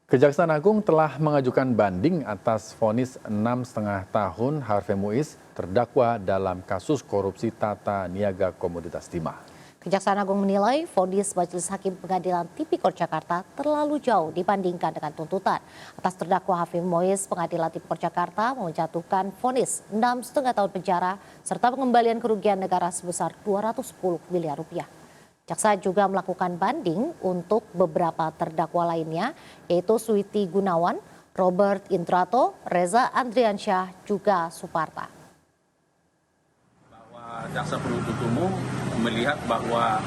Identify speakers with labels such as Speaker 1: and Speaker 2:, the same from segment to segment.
Speaker 1: Kejaksaan Agung telah mengajukan banding atas vonis 6,5 tahun Harvey Muiz terdakwa dalam kasus korupsi tata niaga komoditas timah.
Speaker 2: Kejaksaan Agung menilai vonis Majelis Hakim Pengadilan Tipikor Jakarta terlalu jauh dibandingkan dengan tuntutan. Atas terdakwa Harvey Muiz, Pengadilan Tipikor Jakarta menjatuhkan vonis 6,5 tahun penjara serta pengembalian kerugian negara sebesar 210 miliar rupiah. Jaksa juga melakukan banding untuk beberapa terdakwa lainnya, yaitu Suwiti Gunawan, Robert Intrato, Reza Andriansyah, juga Suparta.
Speaker 3: Bahwa jaksa penuntut umum melihat bahwa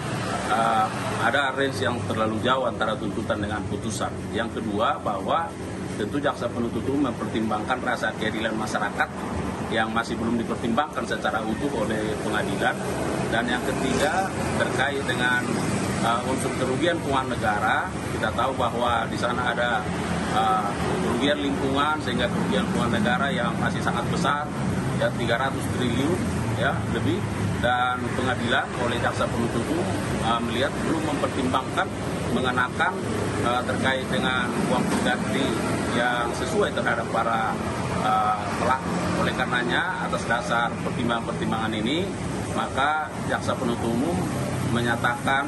Speaker 3: ada range yang terlalu jauh antara tuntutan dengan putusan. Yang kedua, bahwa tentu jaksa penuntut umum mempertimbangkan rasa keadilan masyarakat yang masih belum dipertimbangkan secara utuh oleh pengadilan. Dan yang ketiga, terkait dengan unsur kerugian keuangan negara, kita tahu bahwa di sana ada kerugian lingkungan sehingga kerugian keuangan negara yang masih sangat besar, ya 300 triliun ya lebih, dan pengadilan oleh jaksa penuntut umum melihat belum mempertimbangkan mengenakan terkait dengan uang pengganti yang sesuai terhadap para pelaku. Oleh karenanya, atas dasar pertimbangan-pertimbangan ini, maka jaksa penuntut umum menyatakan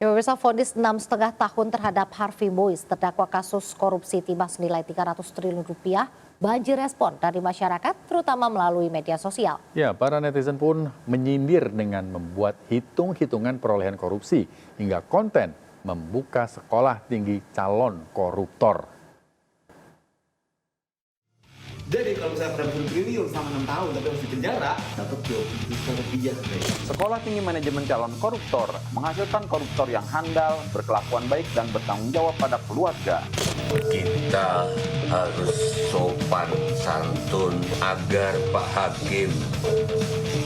Speaker 2: Pemirsa, vonis 6,5 tahun terhadap Harvey Muiz terdakwa kasus korupsi timah senilai 300 triliun rupiah banjir respon dari masyarakat, terutama melalui media sosial.
Speaker 1: Ya, para netizen pun menyindir dengan membuat hitung-hitungan perolehan korupsi hingga konten membuka sekolah tinggi calon koruptor.
Speaker 4: Jadi kalau misalnya pernah 1 triliun selama 6 tahun tapi harus dipenjara, dapat 20 juta rupiah.
Speaker 5: Sekolah Tinggi Manajemen Calon Koruptor menghasilkan koruptor yang handal, berkelakuan baik, dan bertanggung jawab pada keluarga.
Speaker 6: Kita harus sopan santun agar Pak Hakim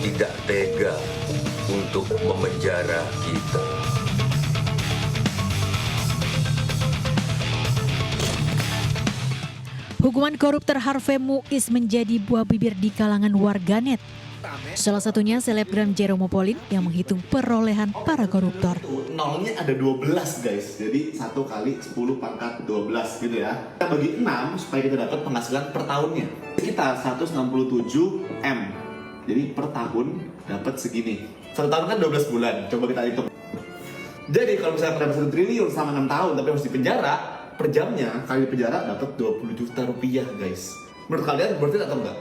Speaker 6: tidak tega untuk memenjara kita.
Speaker 7: Hukuman koruptor Harvey Muiz menjadi buah bibir di kalangan warganet. Salah satunya selebgram Jeromo Pauline yang menghitung perolehan para koruptor.
Speaker 4: Nolnya ada 12 guys, jadi 1 kali 10 pangkat 12 gitu ya. Kita bagi 6 supaya kita dapat penghasilan per tahunnya. Sekitar 167 M. Jadi per tahun dapat segini. 1 tahun kan 12 bulan, coba kita hitung. Jadi kalau misalnya pernah 1 triliun selama 6 tahun tapi harus dipenjara, per jamnya kali penjara dapat 20 juta rupiah guys. Menurut kalian worth it atau enggak?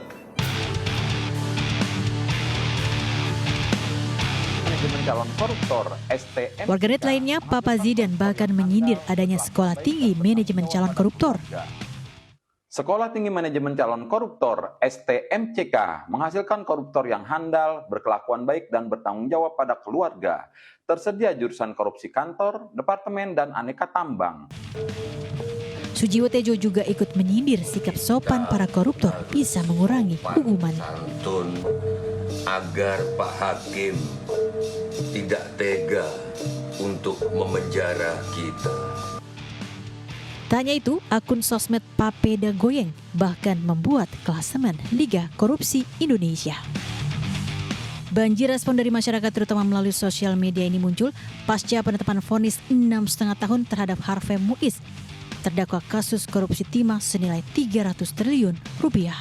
Speaker 5: Manajemen Calon Koruptor (STM).
Speaker 7: Warganet lainnya, Papa Zidan bahkan menyindir adanya Sekolah Tinggi Manajemen Calon Koruptor.
Speaker 5: Sekolah Tinggi Manajemen Calon Koruptor (STMCK) menghasilkan koruptor yang handal, berkelakuan baik, dan bertanggung jawab pada keluarga. Tersedia jurusan korupsi kantor, departemen, dan aneka tambang.
Speaker 7: Sujiwo Tejo juga ikut menyindir sikap sopan para koruptor bisa mengurangi hukuman.
Speaker 6: Santun agar Pak Hakim tidak tega untuk memenjara kita.
Speaker 7: Tak hanya itu, akun sosmed Papeda Goyeng bahkan membuat klasemen Liga Korupsi Indonesia. Banjir respon dari masyarakat terutama melalui sosial media ini muncul pasca penetapan vonis 6,5 tahun terhadap Harvey Muiz, terdakwa kasus korupsi timah senilai 300 triliun rupiah.